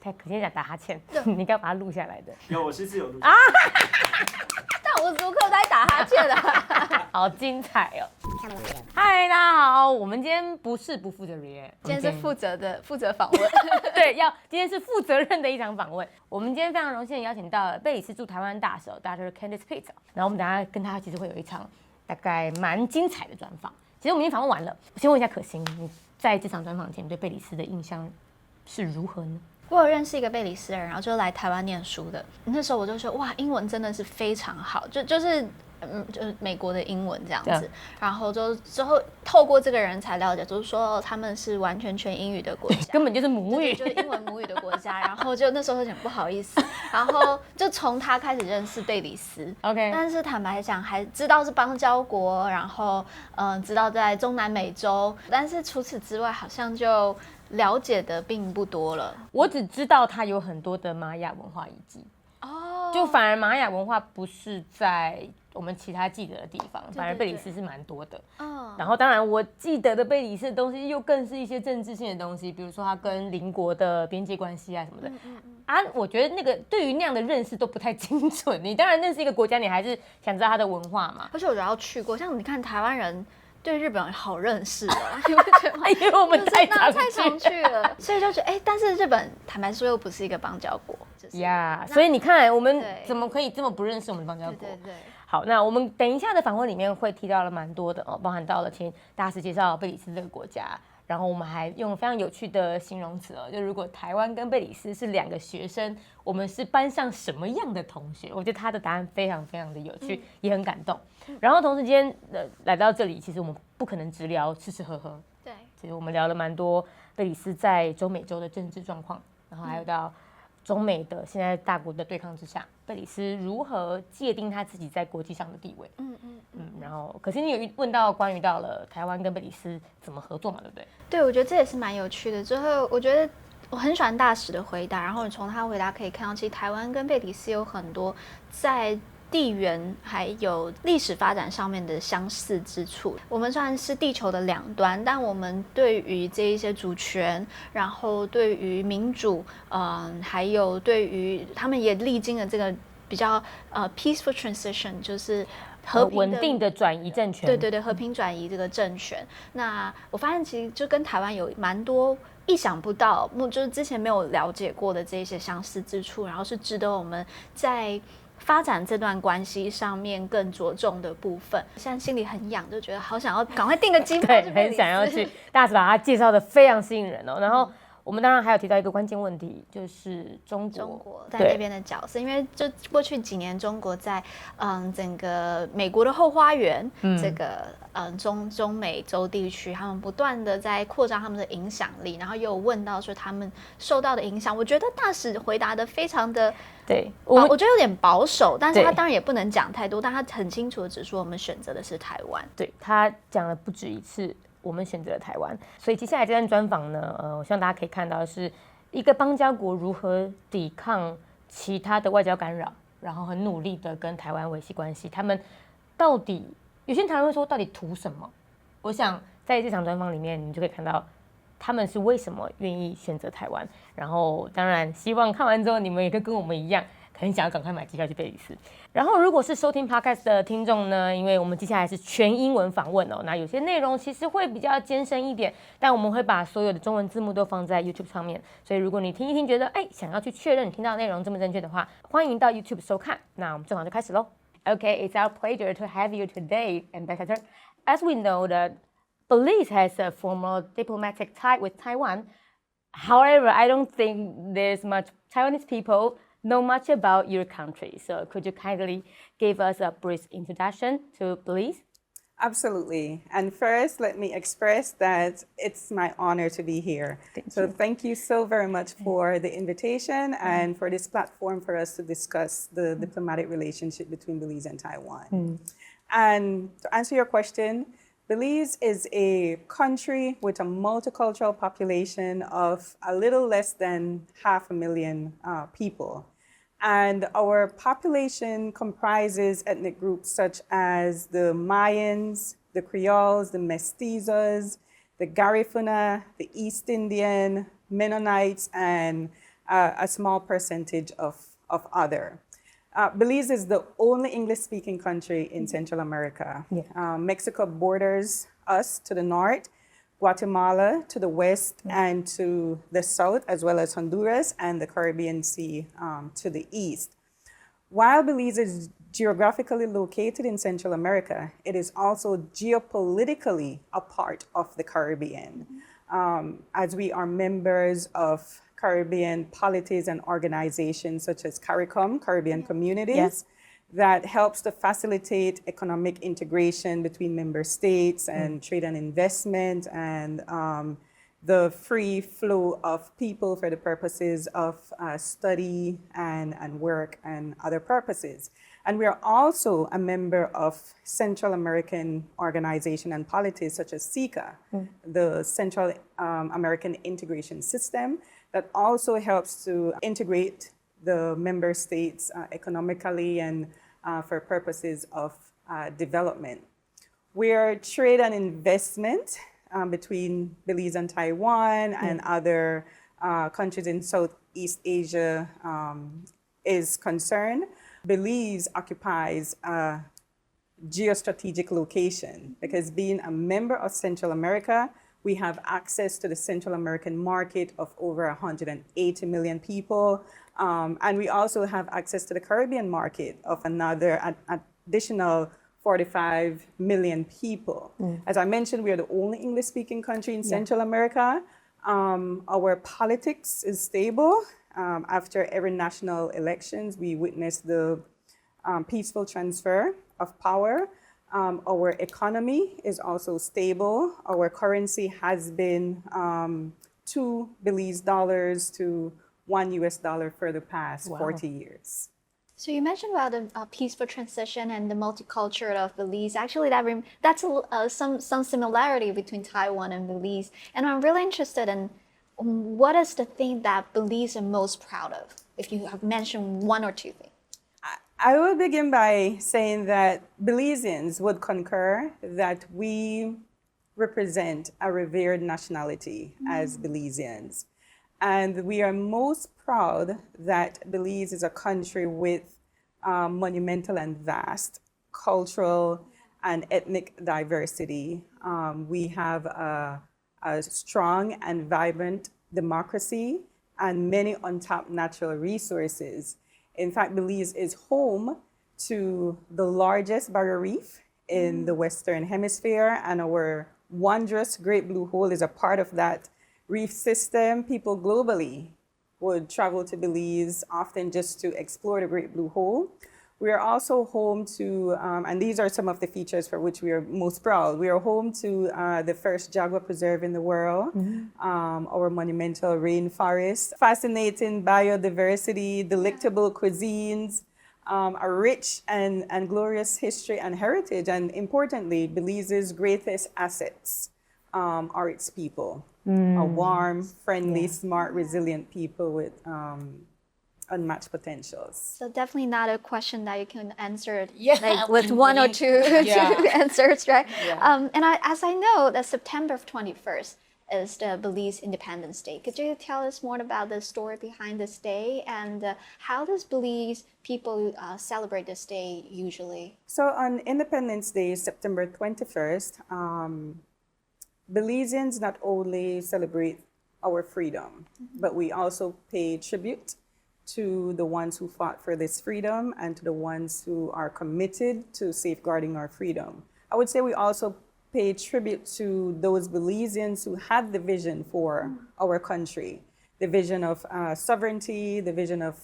太可惜讲打哈欠，你应该把它录下来的。有，我是自由录啊。但无时无刻在打哈欠的。好精彩哦！嗨，大家好，我们今天不是不负责任，今天是负责访问。对，今天是负责任的一场访问。我们今天非常荣幸邀请到贝里斯驻台湾大使 Dr. Candice Pitts， 然后我们等一下跟他其实会有一场大概蛮精彩的专访。其实我们已经访问完了，先问一下可心，你在这场专访前对贝里斯的印象是如何呢？我有认识一个贝里斯人，然后就来台湾念书的。那时候我就说，哇，英文真的是非常好，就是美国的英文这样子。然后就之后透过这个人才了解，就是说他们是完全全英语的国家，根本就是母语，就是英文母语的国家。然后就那时候有点不好意思，然后就从他开始认识贝里斯。OK， 但是坦白讲，还知道是邦交国，然后知道在中南美洲，但是除此之外，好像就了解的并不多了。我只知道它有很多的玛雅文化遗迹。就反而玛雅文化不是在我们其他记得的地方，反而贝里斯是蛮多的。然后当然我记得的贝里斯的东西又更是一些政治性的东西，比如说它跟邻国的边界关系啊什么的。我觉得那个对于那样的认识都不太精准。你当然认识一个国家，你还是想知道它的文化嘛。而且我觉得要去过，像你看台湾人对日本人好认识哦，你不觉得吗？因为我们太常去了，所以就觉得但是日本坦白说又不是一个邦交国，所以你看我们怎么可以这么不认识我们的邦交国？对。好，那我们等一下的访问里面会提到了蛮多的包含到了请大使介绍贝里斯这个国家，然后我们还用非常有趣的形容词就如果台湾跟贝里斯是两个学生，我们是班上什么样的同学？我觉得他的答案非常非常的有趣，也很感动。然后同时间来到这里，其实我们不可能只聊吃吃喝喝，对，其实我们聊了蛮多贝里斯在中美洲的政治状况，然后还有到中美的现在大国的对抗之下，贝里斯如何界定他自己在国际上的地位？然后可是你有问到关于到了台湾跟贝里斯怎么合作嘛，对不对？对，我觉得这也是蛮有趣的。之后我觉得我很喜欢大使的回答，然后你从他回答可以看到，其实台湾跟贝里斯有很多在地缘还有历史发展上面的相似之处。我们虽然是地球的两端，但我们对于这一些主权，然后对于民主，还有对于他们也历经了这个比较peaceful transition， 就是和平稳定的转移政权。对，和平转移这个政权。那我发现其实就跟台湾有蛮多意想不到，就是之前没有了解过的这些相似之处，然后是值得我们在发展这段关系上面更着重的部分。现在心里很痒，就觉得好想要赶快订个机票去贝里斯。对，很想要去。大使把它介绍的非常吸引人然后我们当然还有提到一个关键问题，就是中国在那边的角色，因为就过去几年中国在整个美国的后花园，这个中美洲地区，他们不断的在扩张他们的影响力，然后又有问到说他们受到的影响，我觉得大使回答的非常的我觉得有点保守，但是他当然也不能讲太多，但他很清楚的指出我们选择的是台湾。对，他讲了不止一次我们选择了台湾。所以接下来这段专访呢我希望大家可以看到的是一个邦交国如何抵抗其他的外交干扰，然后很努力的跟台湾维系关系。他们到底有些台湾会说到底图什么？我想在这场专访里面你就可以看到他们是为什么愿意选择台湾，然后当然希望看完之后你们也可以跟我们一样很想要赶快买机票去贝里斯。然后如果是收听 podcast 的听众呢，因为我们接下来是全英文访问那有些内容其实会比较艰深一点，但我们会把所有的中文字幕都放在 YouTube 上面，所以如果你听一听觉得想要去确认你听到的内容正不正确的话，欢迎到 YouTube 收看。那我们正好就开始咯。Okay, it's our pleasure to have you today, Ambassador. As we know that Belize has a formal diplomatic tie with Taiwan. However, I don't think there's much Taiwanese people know much about your country. So could you kindly give us a brief introduction to Belize? Absolutely. And first, let me express that it's my honor to be here. Thank you so very much for the invitation and for this platform for us to discuss the diplomatic relationship between Belize and Taiwan. And to answer your question, Belize is a country with a multicultural population of a little less than 500,000 people. And our population comprises ethnic groups such as the Mayans, the Creoles, the Mestizos, the Garifuna, the East Indian, Mennonites, and a small percentage of other. Belize is the only English-speaking country in Central America. Yeah. Mexico borders us to the north, Guatemala to the west and to the south, as well as Honduras and the Caribbean Sea to the east. While Belize is geographically located in Central America, it is also geopolitically a part of the Caribbean, as we are members of Caribbean polities and organizations such as CARICOM, Caribbean Communities, that helps to facilitate economic integration between member states and trade and investment and the free flow of people for the purposes of study and work and other purposes. And we are also a member of Central American organization and polities such as CICA, the Central American Integration System, that also helps to integrate the member states economically and for purposes of development. We are trade and investment between Belize and Taiwan and other countries in Southeast Asia is concerned. Belize occupies a geostrategic location because being a member of Central America, we have access to the Central American market of over 180 million people. And we also have access to the Caribbean market of another additional 45 million people. As I mentioned, we are the only English-speaking country in Central America. Our politics is stable. After every national elections, we witness the peaceful transfer of power. Our economy is also stable. Our currency has been 2 Belize dollars to $1 for the past 40 years. So you mentioned about the peaceful transition and the multicultural of Belize. Actually, that's some similarity between Taiwan and Belize. And I'm really interested in what is the thing that Belize is most proud of, if you have mentioned one or two things. I will begin by saying that Belizeans would concur that we represent a revered nationality as Belizeans. And we are most proud that Belize is a country with monumental and vast cultural and ethnic diversity. We have a strong and vibrant democracy and many untapped natural resources. In fact, Belize is home to the largest barrier reef in the Western Hemisphere, and our wondrous Great Blue Hole is a part of that reef system. People globally would travel to Belize often just to explore the Great Blue Hole. We are also home to, and these are some of the features for which we are most proud. We are home to the first jaguar preserve in the world, our monumental rainforest, fascinating biodiversity, delectable cuisines, a rich and glorious history and heritage, and importantly, Belize's greatest assets are its people. A warm, friendly, smart, resilient people with unmatched potentials. So definitely not a question that you can answer Yeah, with one or two, two answers, right? Yeah. And as I know, that September 21st is the Belize Independence Day. Could you tell us more about the story behind this day and how does Belize people celebrate this day usually? So on Independence Day, September 21st, Belizeans not only celebrate our freedom, but we also pay tribute to the ones who fought for this freedom and to the ones who are committed to safeguarding our freedom. I would say we also pay tribute to those Belizeans who had the vision for our country, the vision of sovereignty, the vision of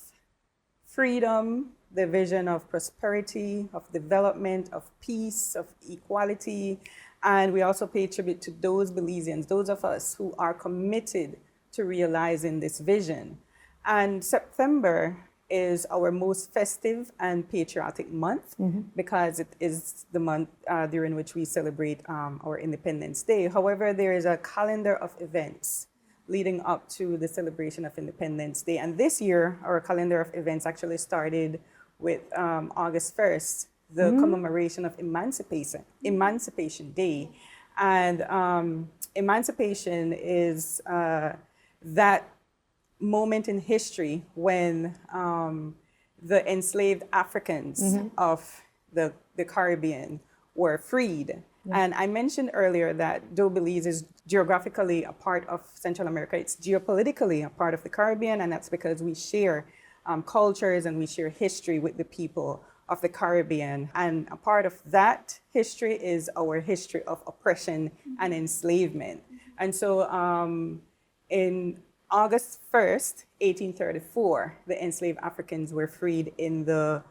freedom, the vision of prosperity, of development, of peace, of equality. And we also pay tribute to those Belizeans, those of us who are committed to realizing this vision. And September is our most festive and patriotic month because it is the month during which we celebrate our Independence Day. However, there is a calendar of events leading up to the celebration of Independence Day. And this year, our calendar of events actually started with August 1st, the commemoration of Emancipation Day. And emancipation is that moment in history when the enslaved Africans of the Caribbean were freed. And I mentioned earlier that though Belize is geographically a part of Central America, it's geopolitically a part of the Caribbean, and that's because we share cultures and we share history with the people of the Caribbean. And a part of that history is our history of oppression and enslavement. And so in August 1st, 1834, the enslaved Africans were freed in the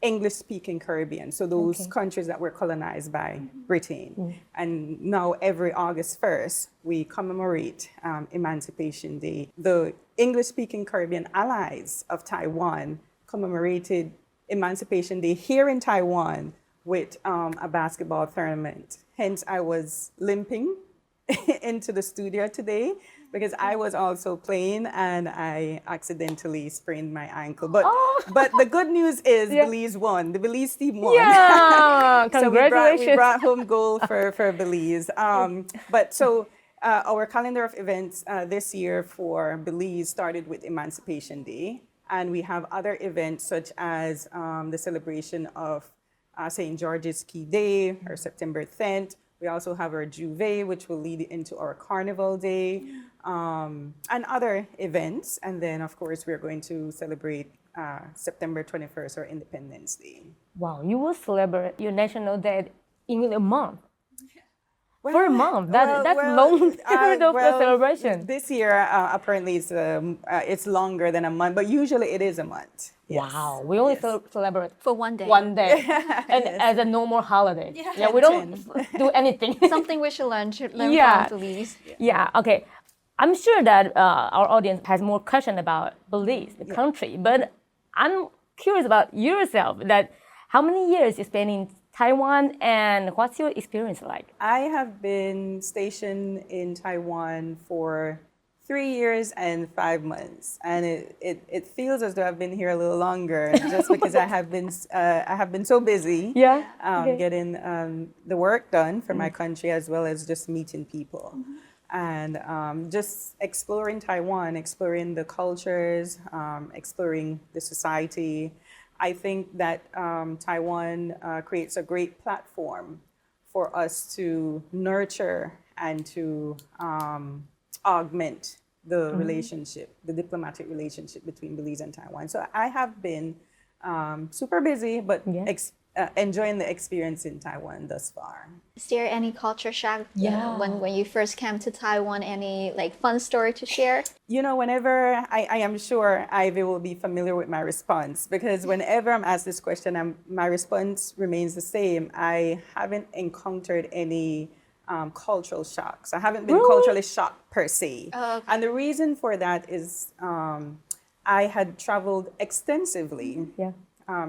English-speaking Caribbean, so those countries that were colonized by Britain. And now every August 1st, we commemorate Emancipation Day. The English-speaking Caribbean allies of Taiwan commemorated Emancipation Day here in Taiwan with a basketball tournament. Hence, I was limping into the studio today because I was also playing and I accidentally sprained my ankle. But the good news is Belize won. The Belize team won. Yeah, So congratulations. we brought home gold for Belize. Our calendar of events this year for Belize started with Emancipation Day. And we have other events such as the celebration of St. George's Key Day, or September 10th. We also have our Juve, which will lead into our Carnival Day, and other events. And then, of course, we're going to celebrate September 21st, our Independence Day. Wow, you will celebrate your National Day in a month. For a month, that's long period of the celebration. This year, apparently, it's longer than a month, but usually it is a month. Yes. Wow, we only celebrate For one day. one day, and as a normal holiday. Yeah, we don't do anything. Something we should learn from Belize. Yeah, okay. I'm sure that our audience has more question about Belize, the country, but I'm curious about yourself. That how many years you spent in Taiwan, and what's your experience like? I have been stationed in Taiwan for 3 years and 5 months, and it feels as though I've been here a little longer, just because I have been so busy getting the work done for my country, as well as just meeting people. And just exploring Taiwan, exploring the cultures, exploring the society. I think that Taiwan creates a great platform for us to nurture and to augment the relationship, the diplomatic relationship between Belize and Taiwan. So I have been super busy, but enjoying the experience in Taiwan thus far. Is there any culture shock when you first came to Taiwan? Any fun story to share? You know, whenever I am sure Ivy will be familiar with my response, because whenever I'm asked this question, my response remains the same. I haven't encountered any cultural shocks. I haven't been culturally shocked per se. And the reason for that is I had traveled extensively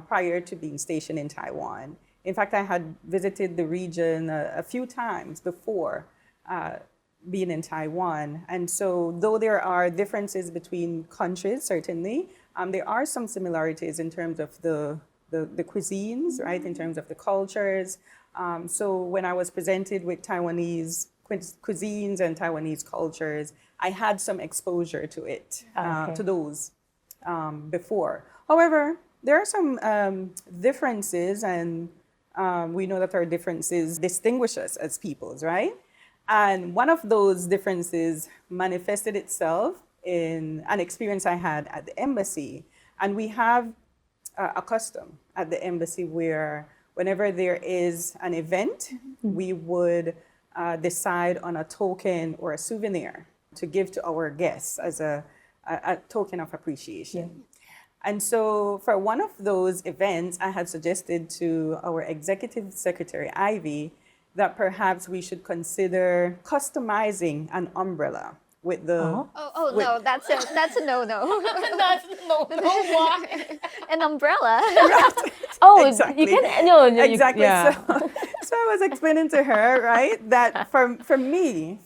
prior to being stationed in Taiwan. In fact, I had visited the region a few times before being in Taiwan. And so though there are differences between countries, certainly, there are some similarities in terms of the cuisines, right, in terms of the cultures. So when I was presented with Taiwanese cuisines and Taiwanese cultures, I had some exposure to it, to those before. However, there are some differences, and we know that our differences distinguish us as peoples, right? And one of those differences manifested itself in an experience I had at the embassy. And we have a custom at the embassy where whenever there is an event, we would decide on a token or a souvenir to give to our guests as a token of appreciation. And so for one of those events, I had suggested to our executive secretary, Ivy, that perhaps we should consider customizing an umbrella with the... No, that's a no-no. That's no, why? An umbrella. Exactly. You can, exactly. So I was explaining to her, right, that for me,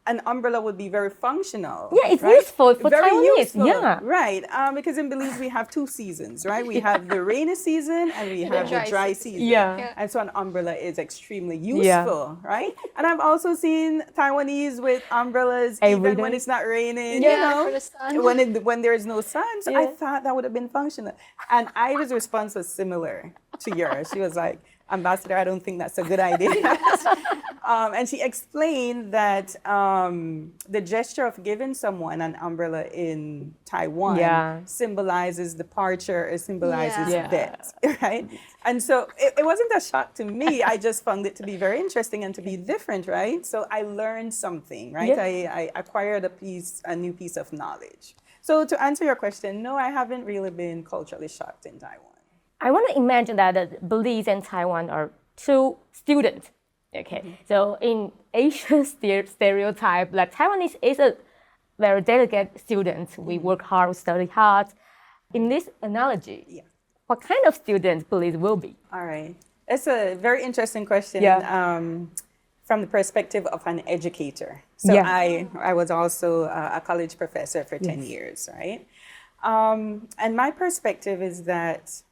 an umbrella would be very functional. Yeah, it's right? useful for very Taiwanese. Useful, Yeah. Right. Because in Belize, we have 2 seasons, right? We have the rainy season and we have the dry season. Yeah. And so an umbrella is extremely useful, right? And I've also seen Taiwanese with umbrellas even when it's not raining, you know, for the sun. when there is no sun. So I thought that would have been functional. And Iva's response was similar to yours. She was like, Ambassador, I don't think that's a good idea. And she explained that the gesture of giving someone an umbrella in Taiwan symbolizes departure or symbolizes death, right? And so it wasn't a shock to me. I just found it to be very interesting and to be different, right? So I learned something, right? Yeah. I acquired a new piece of knowledge. So to answer your question, no, I haven't really been culturally shocked in Taiwan. I want to imagine that Belize and Taiwan are 2 students. Okay, so in Asian stereotype, like Taiwanese is a very delicate student. We work hard, we study hard. In this analogy, what kind of student Belize will be? All right, it's a very interesting question from the perspective of an educator. So I was also a college professor for 10 years, right? And my perspective is that,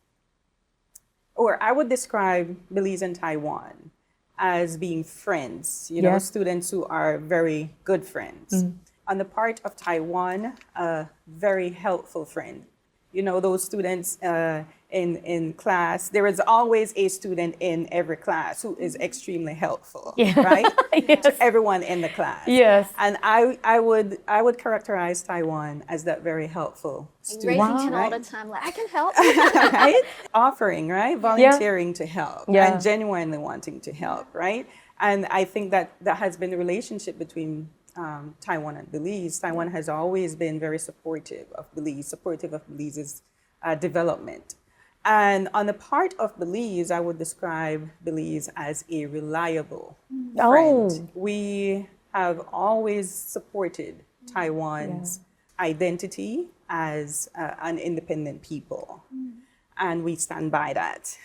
or I would describe Belize and Taiwan as being friends, you know, students who are very good friends. On the part of Taiwan, a very helpful friend. You know, those students in class, there is always a student in every class who is extremely helpful, right? To everyone in the class. Yes. And I would characterize Taiwan as that very helpful student. Raising all the time, like, I can help. Right? Offering, right? Volunteering to help and genuinely wanting to help, right? And I think that has been the relationship between Taiwan and Belize. Taiwan has always been very supportive of Belize's development. And on the part of Belize, I would describe Belize as a reliable friend. We have always supported Taiwan's identity as an independent people, and we stand by that.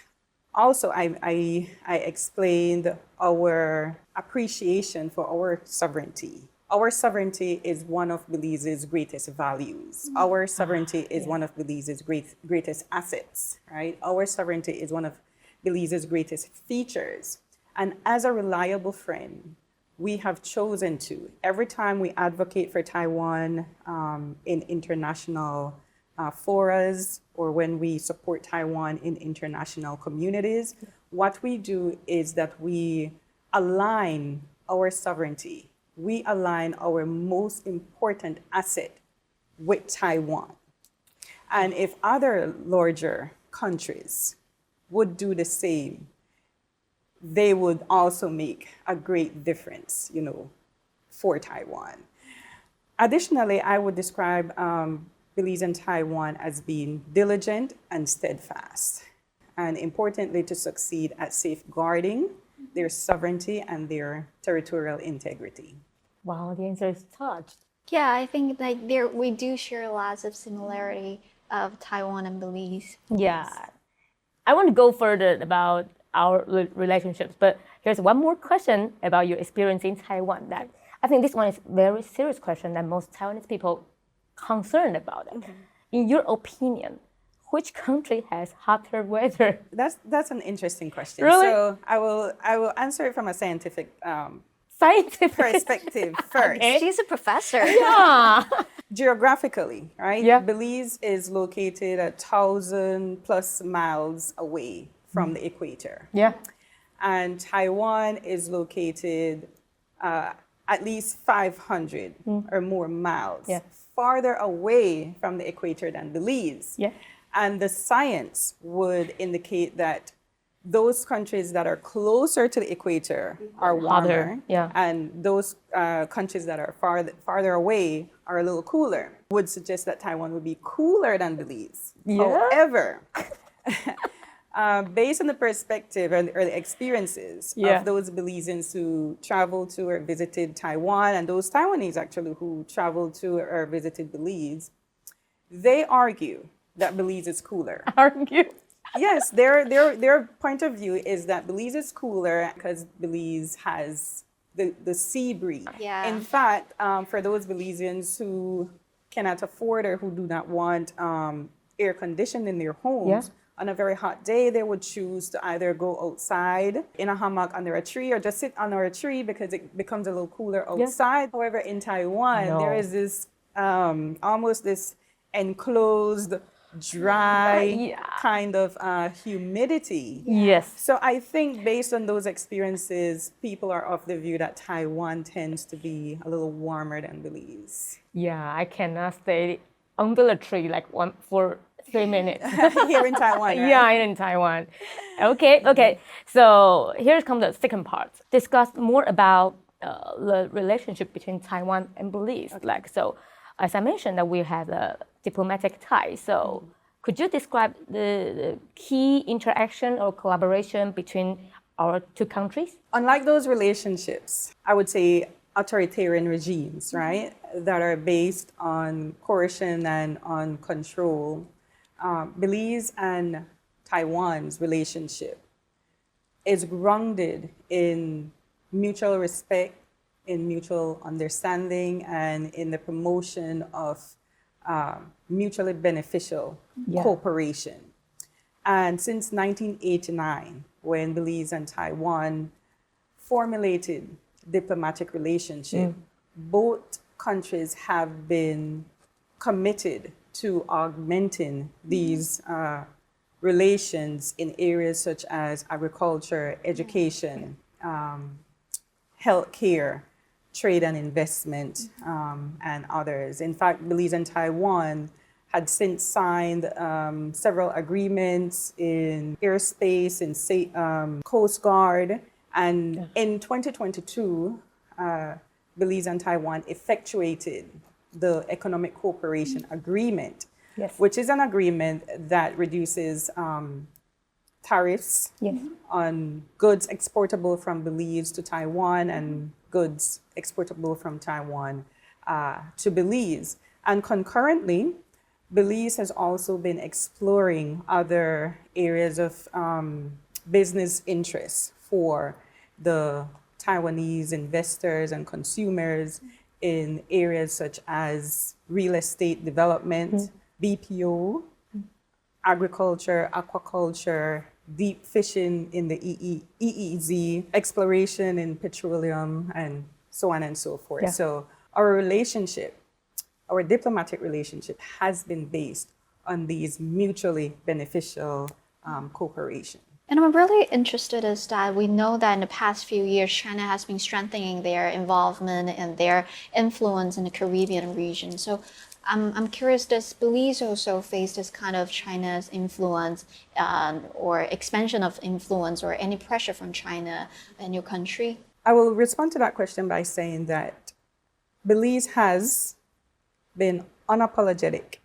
Also, I explained our appreciation for our sovereignty. Our sovereignty is one of Belize's greatest values. Our sovereignty is one of Belize's greatest assets, right? Our sovereignty is one of Belize's greatest features. And as a reliable friend, we have chosen to, every time we advocate for Taiwan in international forums or when we support Taiwan in international communities, what we do is that we align our sovereignty. We align our most important asset with Taiwan. And if other larger countries would do the same, they would also make a great difference, you know, for Taiwan. Additionally, I would describe Belize and Taiwan as being diligent and steadfast, and importantly, to succeed at safeguarding their sovereignty and their territorial integrity. Wow, the answer is touched. Yeah, I think like we do share lots of similarity of Taiwan and Belize. Yeah, I want to go further about our relationships, but here's one more question about your experience in Taiwan. That I think this one is a very serious question that most Taiwanese people concerned about it. In your opinion, which country has hotter weather? That's an interesting question. Really? So I will answer it from a scientific perspective first. Okay. She's a professor. Yeah. Geographically, right? Yeah. Belize is located 1,000+ miles away from the equator. Yeah. And Taiwan is located at least 500 or more miles farther away from the equator than Belize. Yeah. And the science would indicate that those countries that are closer to the equator are warmer, and those countries that are farther away are a little cooler. Would suggest that Taiwan would be cooler than Belize. However, based on the perspective or the experiences of those Belizeans who traveled to or visited Taiwan, and those Taiwanese actually who traveled to or visited Belize, they argue that Belize is cooler. Argue? Yes, their point of view is that Belize is cooler because Belize has the sea breeze. Yeah. In fact, for those Belizeans who cannot afford or who do not want air conditioning in their homes, on a very hot day, they would choose to either go outside in a hammock under a tree or just sit under a tree because it becomes a little cooler outside. However, in Taiwan, there is this almost this enclosed, dry kind of humidity. Yes. So I think based on those experiences, people are of the view that Taiwan tends to be a little warmer than Belize. Yeah, I cannot stay under a tree like for 3 minutes. Here in Taiwan, right? Yeah, in Taiwan. Okay. So here comes the second part. Discuss more about the relationship between Taiwan and Belize. Like, so, as I mentioned, that we have a diplomatic tie. So, could you describe the key interaction or collaboration between our two countries? Unlike those relationships, I would say authoritarian regimes, right, that are based on coercion and on control, Belize and Taiwan's relationship is grounded in mutual respect, in mutual understanding, and in the promotion of mutually beneficial cooperation. And since 1989, when Belize and Taiwan formulated diplomatic relationship, both countries have been committed to augmenting these relations in areas such as agriculture, education, healthcare, trade and investment, and others. In fact, Belize and Taiwan had since signed several agreements in airspace, in Coast Guard, and in 2022, Belize and Taiwan effectuated the Economic Cooperation Agreement, which is an agreement that reduces tariffs on goods exportable from Belize to Taiwan and goods exportable from Taiwan to Belize. And concurrently, Belize has also been exploring other areas of business interests for the Taiwanese investors and consumers in areas such as real estate development, BPO, agriculture, aquaculture, deep fishing in the EEZ, exploration in petroleum, and so on and so forth. So our relationship, our diplomatic relationship, has been based on these mutually beneficial cooperation. And I'm really interested is that we know that in the past few years, China has been strengthening their involvement and their influence in the Caribbean region. So I'm curious, does Belize also face this kind of China's influence or expansion of influence or any pressure from China in your country? I will respond to that question by saying that Belize has been unapologetic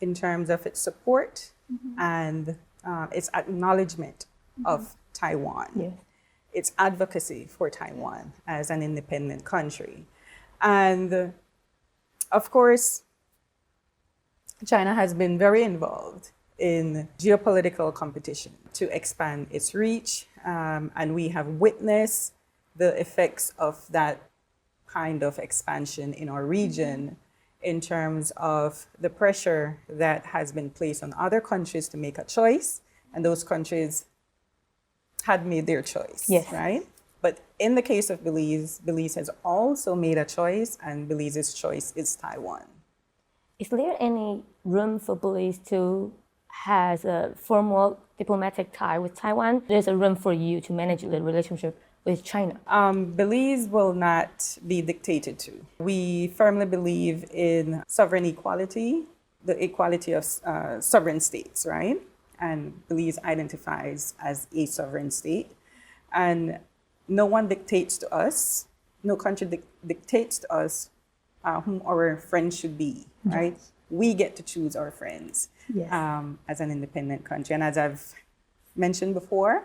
in terms of its support and its acknowledgement of Taiwan, its advocacy for Taiwan as an independent country. And of course, China has been very involved in geopolitical competition to expand its reach, and we have witnessed the effects of that kind of expansion in our region in terms of the pressure that has been placed on other countries to make a choice, and those countries had made their choice, right? But in the case of Belize, Belize has also made a choice, and Belize's choice is Taiwan. Is there any room for Belize to have a formal diplomatic tie with Taiwan? There's a room for you to manage the relationship with China. Belize will not be dictated to. We firmly believe in sovereign equality, the equality of sovereign states, right? And Belize identifies as a sovereign state. And no one dictates to us, no country dictates to us whom our friends should be, right? We get to choose our friends as an independent country. And as I've mentioned before,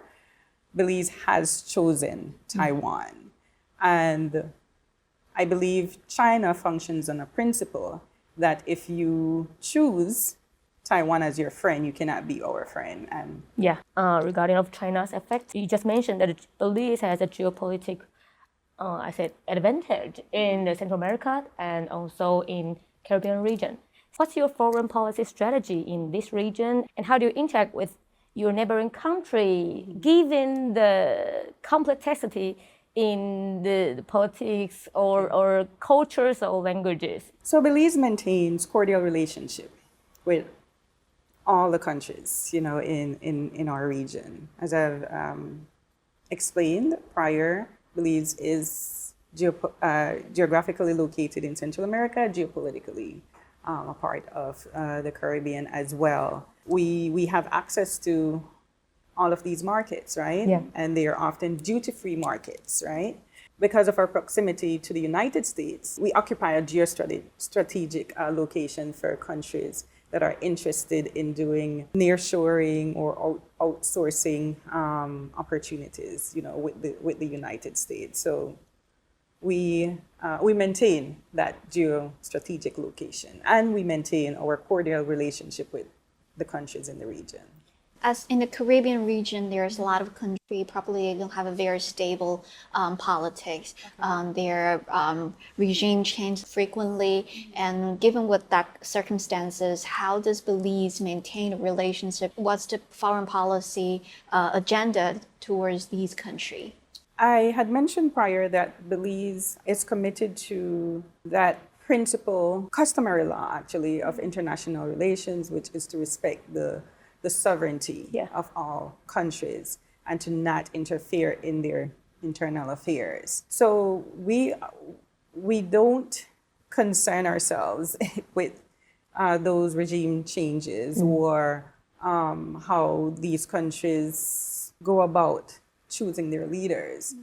Belize has chosen Taiwan. And I believe China functions on a principle that if you choose Taiwan as your friend, you cannot be our friend. And regarding of China's effect, you just mentioned that Belize has a geopolitical I said, advantage in the Central America and also in Caribbean region. What's your foreign policy strategy in this region, and how do you interact with your neighboring country, given the complexity in the politics or cultures or languages? So Belize maintains cordial relationship with all the countries, in our region. As I've explained prior, Belize is geographically located in Central America, geopolitically a part of the Caribbean as well. We have access to all of these markets, right? Yeah. And they are often duty-free markets, right? Because of our proximity to the United States, we occupy a geostrategic location for countries that are interested in doing nearshoring or outsourcing opportunities, with the United States. So we maintain that geostrategic location, and we maintain our cordial relationship with the countries in the region. As in the Caribbean region, there's a lot of country probably don't have a very stable politics. Their regime change frequently, and given what that circumstances, how does Belize maintain a relationship? What's the foreign policy agenda towards these countries? I had mentioned prior that Belize is committed to that principle, customary law actually, of international relations, which is to respect the sovereignty of all countries and to not interfere in their internal affairs. So we don't concern ourselves with those regime changes or how these countries go about choosing their leaders.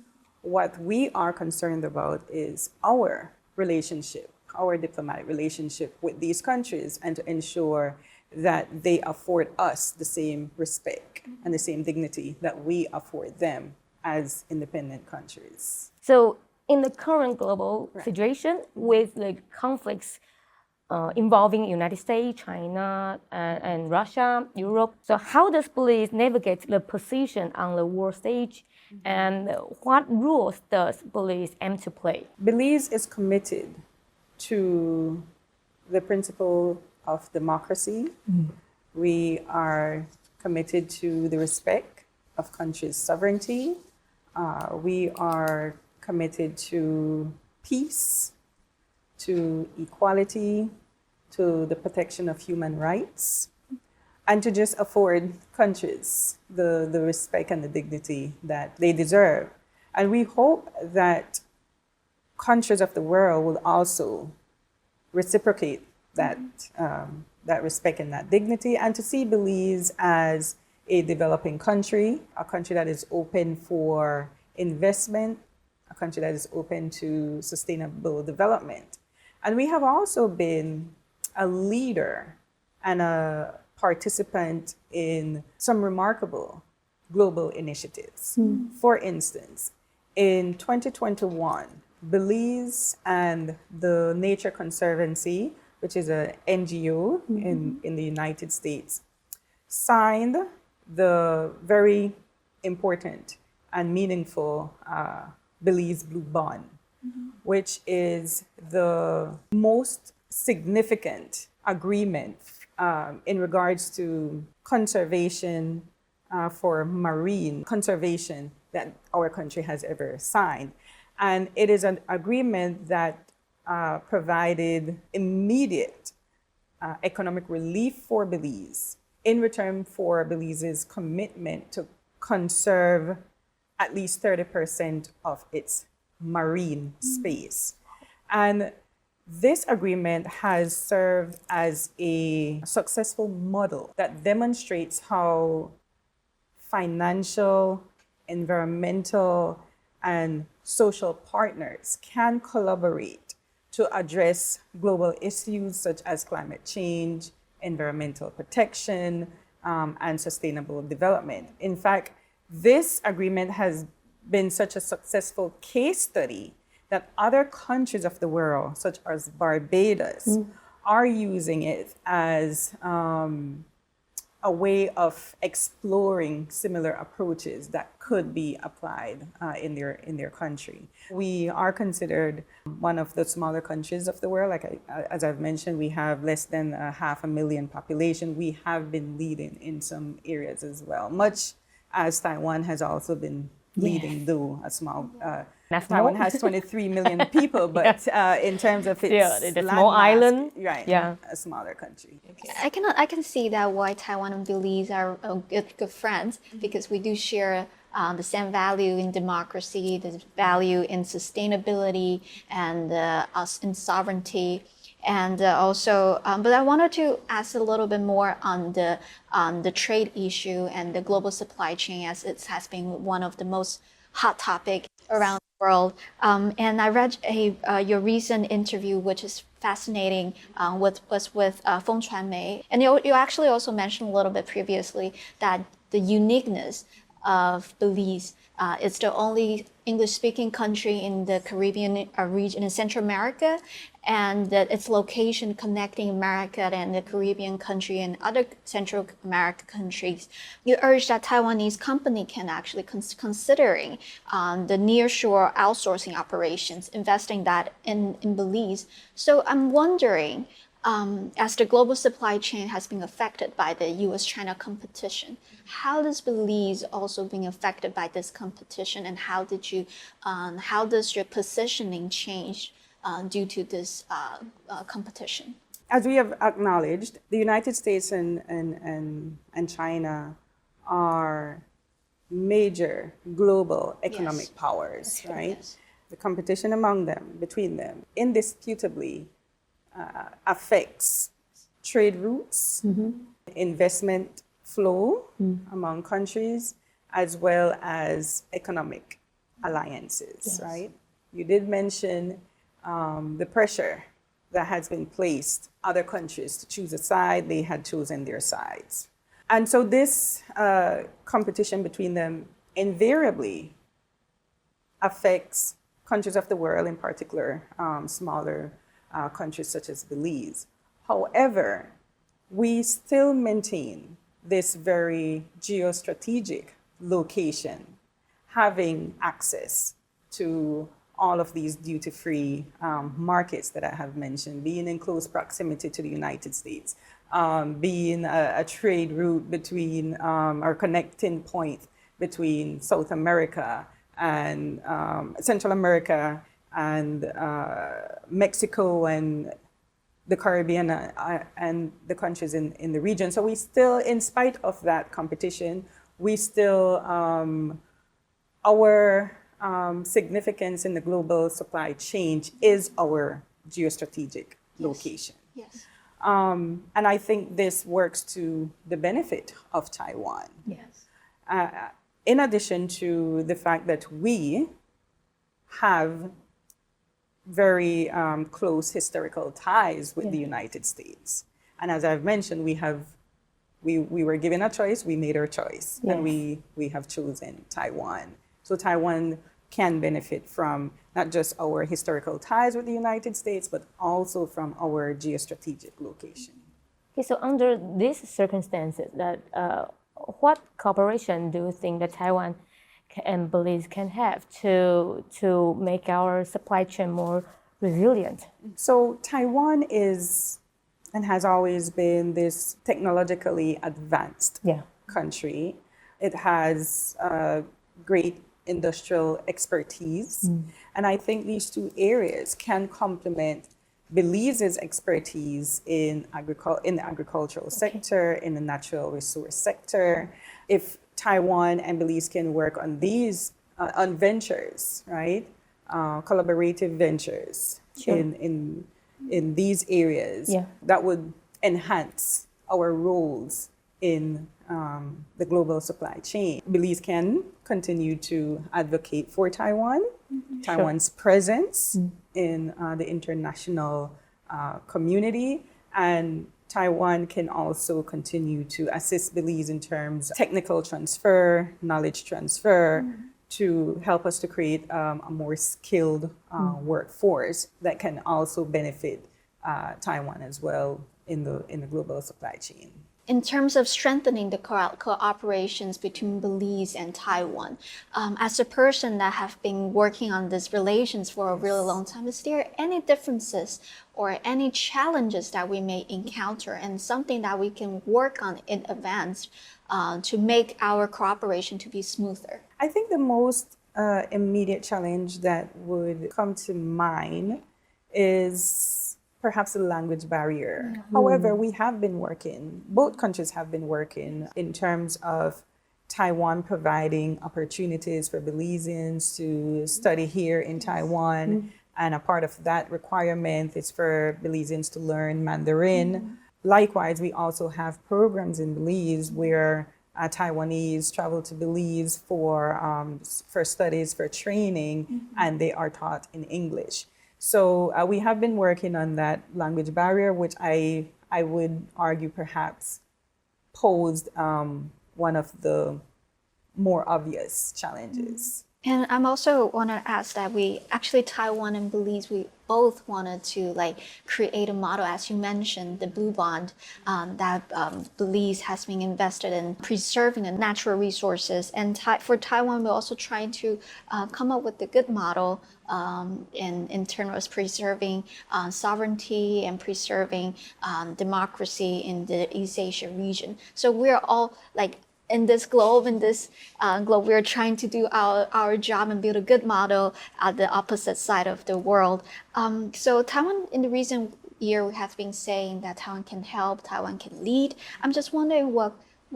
What we are concerned about is our relationship, our diplomatic relationship with these countries, and to ensure that they afford us the same respect and the same dignity that we afford them as independent countries. So in the current global situation with the conflicts involving United States, China, and Russia, Europe, so how does Belize navigate the position on the world stage, and what roles does Belize aim to play? Belize is committed to the principle of democracy. We are committed to the respect of countries' sovereignty. We are committed to peace, to equality, to the protection of human rights, and to just afford countries the respect and the dignity that they deserve. And we hope that countries of the world will also reciprocate that respect and that dignity, and to see Belize as a developing country, a country that is open for investment, a country that is open to sustainable development. And we have also been a leader and a participant in some remarkable global initiatives. For instance, in 2021, Belize and the Nature Conservancy, which is an NGO in the United States, signed the very important and meaningful Belize Blue Bond, which is the most significant agreement in regards to conservation for marine conservation that our country has ever signed. And it is an agreement that provided immediate economic relief for Belize in return for Belize's commitment to conserve at least 30% of its marine space. And this agreement has served as a successful model that demonstrates how financial, environmental, and social partners can collaborate to address global issues such as climate change, environmental protection, and sustainable development. In fact, this agreement has been such a successful case study that other countries of the world, such as Barbados, are using it as a a way of exploring similar approaches that could be applied in their country. We are considered one of the smaller countries of the world. As I've mentioned, we have less than 500,000 population. We have been leading in some areas as well, much as Taiwan has also been leading, though a small. Taiwan has 23 million people, but in terms of its the small island, right, a smaller country. I can see that why Taiwan and Belize are good friends, because we do share the same value in democracy, the value in sustainability, and us in sovereignty. And also, but I wanted to ask a little bit more on the trade issue and the global supply chain, as it has been one of the most hot topic around the world. And I read your recent interview, which is fascinating, was with Feng Chuanmei. And you actually also mentioned a little bit previously that the uniqueness of Belize. It's the only English-speaking country in the Caribbean region in Central America, and that its location connecting America and the Caribbean country and other Central American countries. You urge that Taiwanese company can actually considering the nearshore outsourcing operations, investing that in Belize. So I'm wondering, as the global supply chain has been affected by the U.S.-China competition, how does Belize also being affected by this competition, and how does your positioning change due to this competition? As we have acknowledged, the United States and China are major global economic powers, right? Yes. The competition between them, indisputably affects trade routes, investment flow among countries, as well as economic alliances, right? You did mention the pressure that has been placed other countries to choose a side. They had chosen their sides. And so this competition between them invariably affects countries of the world, in particular smaller countries such as Belize. However, we still maintain this very geostrategic location, having access to all of these duty-free markets that I have mentioned, being in close proximity to the United States, being a trade route between, or connecting point between South America and Central America and Mexico and the Caribbean and the countries in the region. So we still, in spite of that competition, we still, our significance in the global supply chain is our geostrategic location. Yes. And I think this works to the benefit of Taiwan. Yes. In addition to the fact that we have very close historical ties with the United States. And as I've mentioned, we were given a choice, we made our choice, and we have chosen Taiwan. So Taiwan can benefit from not just our historical ties with the United States, but also from our geostrategic location. Okay, so under these circumstances, what cooperation do you think that Taiwan and Belize can have to make our supply chain more resilient? So Taiwan is and has always been this technologically advanced country. It has great industrial expertise. And I think these two areas can complement Belize's expertise in the agricultural sector, in the natural resource sector. If Taiwan and Belize can work on these on ventures, right? Collaborative ventures in these areas, that would enhance our roles in the global supply chain. Belize can continue to advocate for Taiwan, Taiwan's presence in the international community, and Taiwan can also continue to assist Belize in terms of technical transfer, knowledge transfer, to help us to create a more skilled workforce that can also benefit Taiwan as well in the global supply chain. In terms of strengthening the cooperations between Belize and Taiwan, as a person that have been working on these relations for a really long time, is there any differences or any challenges that we may encounter and something that we can work on in advance to make our cooperation to be smoother? I think the most immediate challenge that would come to mind is perhaps the language barrier. However, we have been working, both countries have been working in terms of Taiwan providing opportunities for Belizeans to study here in Taiwan. And a part of that requirement is for Belizeans to learn Mandarin. Likewise, we also have programs in Belize where Taiwanese travel to Belize for studies, for training, and they are taught in English. So we have been working on that language barrier, which I would argue perhaps posed one of the more obvious challenges. And I'm also want to ask that we actually Taiwan and Belize, we both wanted to create a model, as you mentioned, the Blue Bond, that Belize has been invested in preserving the natural resources. And for Taiwan, we're also trying to come up with a good model in terms of preserving sovereignty and preserving democracy in the East Asia region. So we're all in this globe, we're trying to do our job and build a good model at the opposite side of the world. So Taiwan, in the recent year, has been saying that Taiwan can help, Taiwan can lead. I'm just wondering, what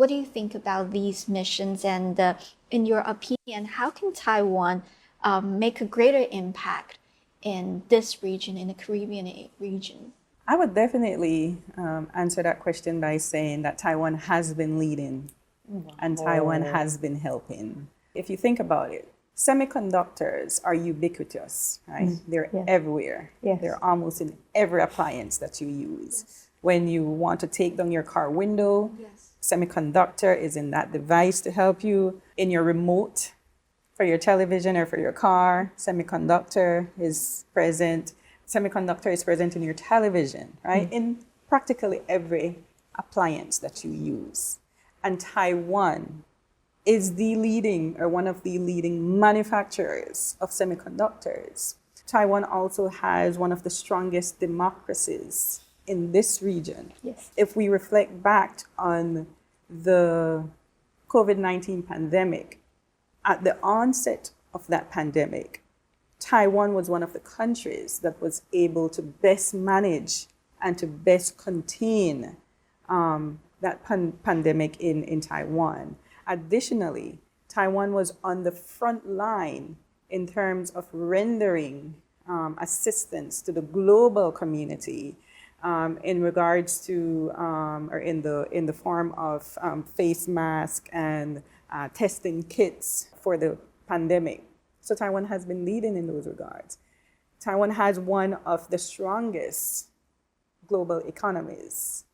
do you think about these missions? And in your opinion, how can Taiwan make a greater impact in this region, in the Caribbean region? I would definitely answer that question by saying that Taiwan has been leading. And Taiwan has been helping. If you think about it, semiconductors are ubiquitous, right? They're everywhere. They're almost in every appliance that you use. When you want to take down your car window, semiconductor is in that device to help you. In your remote for your television or for your car, semiconductor is present. Semiconductor is present in your television, right? In practically every appliance that you use. And Taiwan is the leading or one of the leading manufacturers of semiconductors. Taiwan also has one of the strongest democracies in this region. Yes. If we reflect back on the COVID-19 pandemic, at the onset of that pandemic, Taiwan was one of the countries that was able to best manage and to best contain that pandemic in Taiwan. Additionally, Taiwan was on the front line in terms of rendering assistance to the global community in regards to, or in the form of face masks and testing kits for the pandemic. So Taiwan has been leading in those regards. Taiwan has one of the strongest global economies.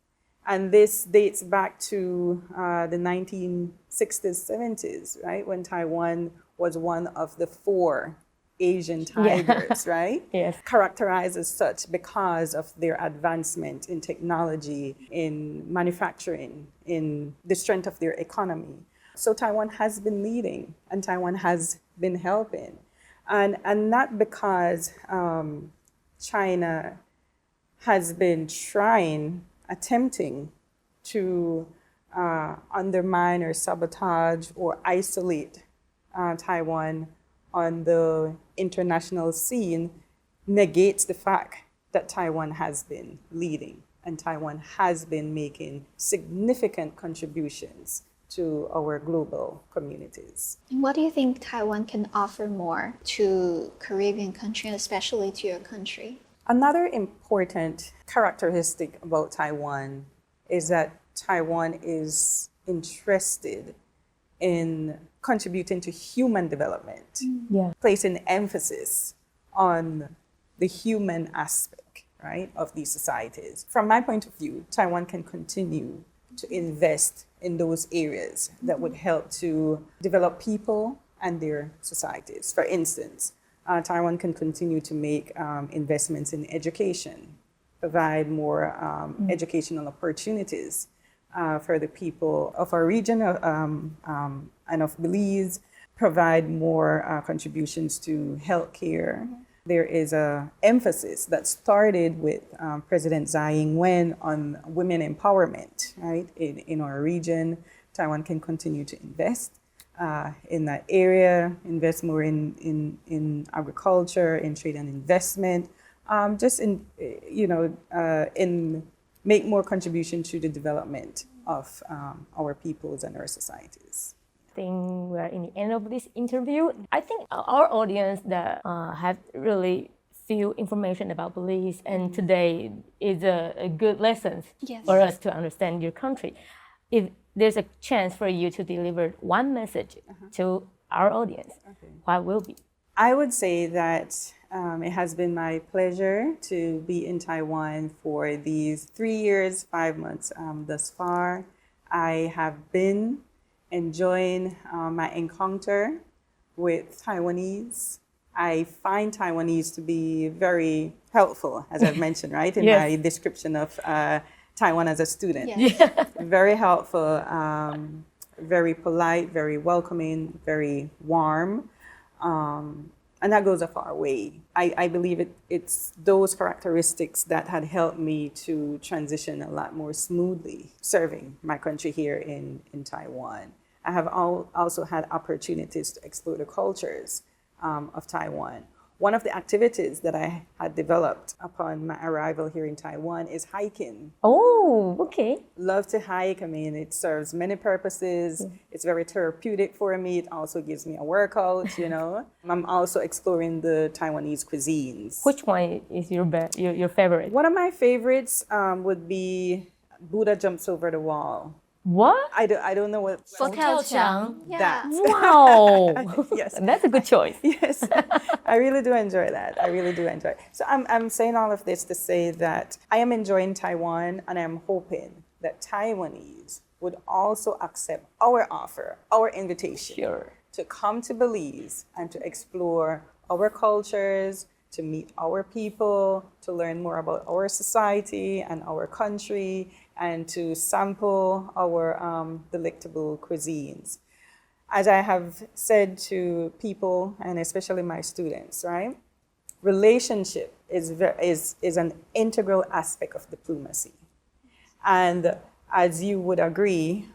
And this dates back to the 1960s, 70s, right? When Taiwan was one of the 4 Asian tigers, right? Yes. Characterized as such because of their advancement in technology, in manufacturing, in the strength of their economy. So Taiwan has been leading and Taiwan has been helping. And not because China has been attempting to undermine or sabotage or isolate Taiwan on the international scene negates the fact that Taiwan has been leading and Taiwan has been making significant contributions to our global communities. And what do you think Taiwan can offer more to Caribbean countries, especially to your country? Another important characteristic about Taiwan is that Taiwan is interested in contributing to human development, placing emphasis on the human aspect, right, of these societies. From my point of view, Taiwan can continue to invest in those areas that would help to develop people and their societies. For instance, Taiwan can continue to make investments in education, provide more educational opportunities for the people of our region and of Belize, provide more contributions to healthcare. There is an emphasis that started with President Tsai Ing-wen on women empowerment, right, in our region. Taiwan can continue to invest in that area, invest more in agriculture, in trade and investment, just in, in make more contribution to the development of our peoples and our societies. I think we're in the end of this interview. I think our audience that have really few information about Belize, and today is a good lesson for us to understand your country. If there's a chance for you to deliver one message to our audience, what will be? I would say that it has been my pleasure to be in Taiwan for these 3 years, 5 months thus far. I have been enjoying my encounter with Taiwanese. I find Taiwanese to be very helpful, as I've mentioned, right, in my description of Taiwan as a student. Very helpful, very polite, very welcoming, very warm. And that goes a far way. I believe it's those characteristics that had helped me to transition a lot more smoothly serving my country here in Taiwan. I have also had opportunities to explore the cultures of Taiwan. One of the activities that I had developed upon my arrival here in Taiwan is hiking. Oh, okay. Love to hike. I mean, it serves many purposes. It's very therapeutic for me. It also gives me a workout, I'm also exploring the Taiwanese cuisines. Which one is your favorite? One of my favorites would be Buddha Jumps Over the Wall. What? I don't know what. That. Wow. Yes. That's a good choice. Yes. I really do enjoy that. I really do enjoy it. So I'm saying all of this to say that I am enjoying Taiwan, and I'm hoping that Taiwanese would also accept our offer, our invitation to come to Belize and to explore our cultures, to meet our people, to learn more about our society and our country, and to sample our delectable cuisines. As I have said to people, and especially my students, right? Relationship is an integral aspect of diplomacy. And as you would agree,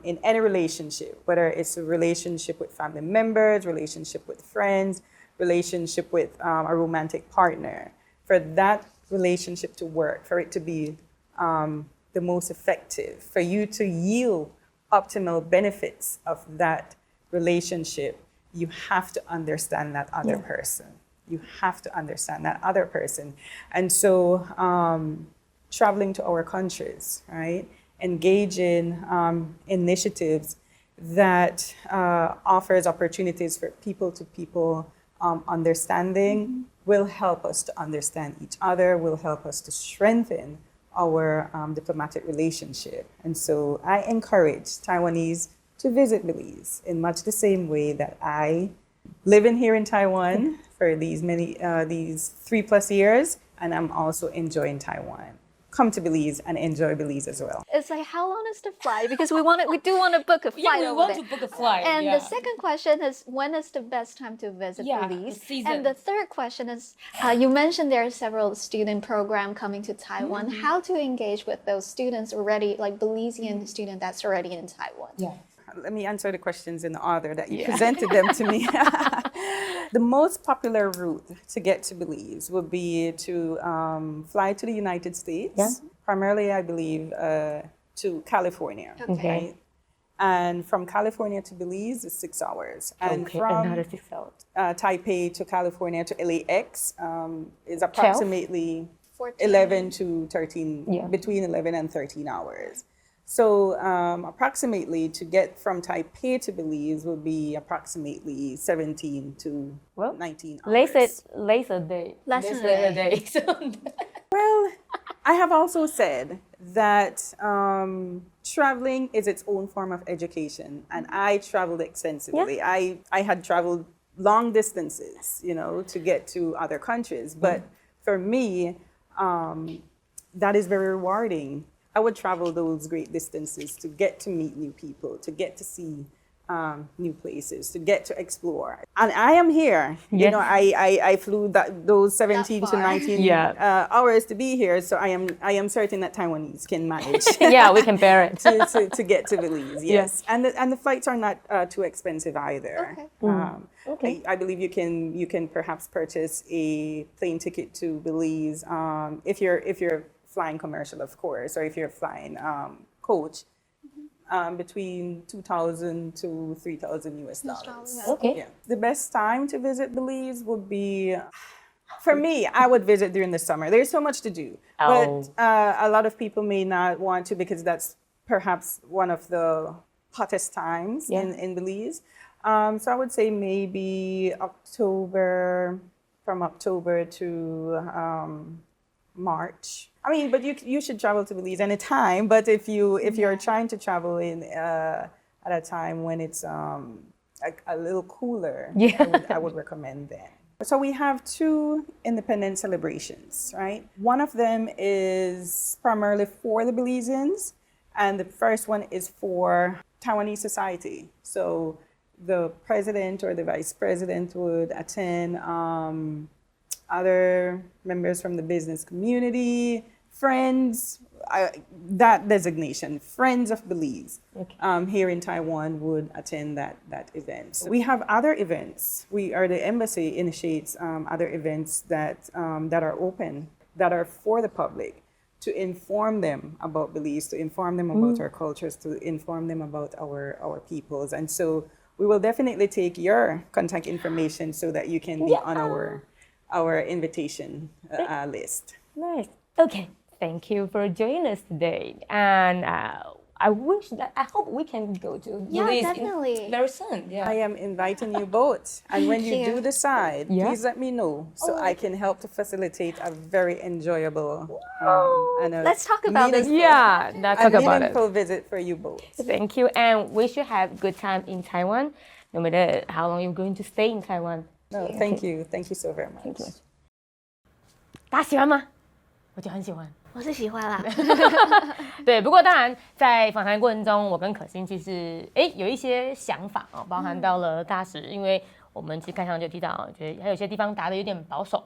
in any relationship, whether it's a relationship with family members, relationship with friends, relationship with a romantic partner, for that relationship to work, for it to be the most effective, for you to yield optimal benefits of that relationship, you have to understand that other person. You have to understand that other person. And so traveling to our countries, right? Engaging initiatives that offers opportunities for people-to-people understanding will help us to understand each other, will help us to strengthen our diplomatic relationship. And so I encourage Taiwanese to visit Belize in much the same way that I living here in Taiwan for these 3+ years, and I'm also enjoying Taiwan. Come to Belize and enjoy Belize as well. It's like, how long is the flight? Because we do want to book a flight over there. to book a flight. And the second question is, when is the best time to visit Belize? And the third question is, you mentioned there are several student programs coming to Taiwan. How to engage with those students already, like Belizean student that's already in Taiwan? Let me answer the questions in the order that you presented them to me. The most popular route to get to Belize would be to fly to the United States, primarily, I believe, to California. Right? And from California to Belize is 6 hours. And from another 6 hours. Taipei to California to LAX is approximately 11 to 13, between 11 and 13 hours. So approximately to get from Taipei to Belize would be approximately 17 to 19 hours. Less a day. Well, I have also said that traveling is its own form of education, and I traveled extensively. I had traveled long distances, to get to other countries. But for me, that is very rewarding. I would travel those great distances to get to meet new people, to get to see new places, to get to explore. And I am here. Yes. You know, I flew those 17 to 19 hours to be here, so I am certain that Taiwanese can manage. Yeah, we can bear it. to get to Belize, yes. And the flights are not too expensive either. Okay. I believe you can perhaps purchase a plane ticket to Belize if you're flying commercial, of course, or if you're flying coach. Between 2,000 to 3,000 US dollars. Okay. Yeah. The best time to visit Belize would be, for me, I would visit during the summer. There's so much to do. But a lot of people may not want to because that's perhaps one of the hottest times in Belize. So I would say maybe from October to March. I mean, but you should travel to Belize anytime. But if you're trying to travel in at a time when it's a little cooler, I would recommend then. So we have 2 independence celebrations, right? One of them is primarily for the Belizeans, and the first one is for Taiwanese society. So the president or the vice president would attend. Other members from the business community, friends, that designation, Friends of Belize, here in Taiwan would attend that event. So we have other events. The embassy initiates other events that are open, that are for the public, to inform them about Belize, to inform them about our cultures, to inform them about our peoples. And so we will definitely take your contact information so that you can be on our invitation list. Nice. Okay. Thank you for joining us today. And I hope we can go to Belize definitely. Very soon. Yeah. I am inviting you both. And when you do decide, please let me know so I can help to facilitate a very enjoyable and Let's talk about this. Yeah, let's talk about it. meaningful visit for you both. Thank you. And we should have a good time in Taiwan, no matter how long you're going to stay in Taiwan. No, thank you. Thank you so very much. Thank you. 大家喜欢吗？我就很喜欢。我是喜欢啦。对，不过当然在访谈过程中，我跟可心其实有一些想法啊，包含到了大使，因为我们其实开场就提到，觉得还有些地方答得有点保守，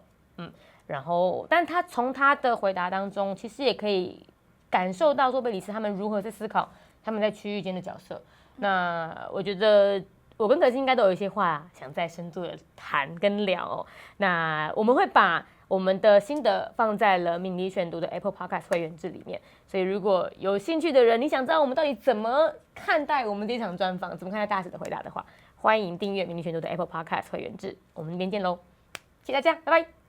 然后，但他从他的回答当中，其实也可以感受到说贝里斯他们如何在思考他们在区域间的角色。那我觉得我跟可心应该都有一些话想再深度的谈跟聊哦。那我们会把我们的心得放在了命理选读的 Apple Podcast 会员制里面，所以如果有兴趣的人，你想知道我们到底怎么看待我们这场专访，怎么看待大使的回答的话，欢迎订阅命理选读的 Apple Podcast 会员制。我们那边见喽，谢谢大家，拜拜。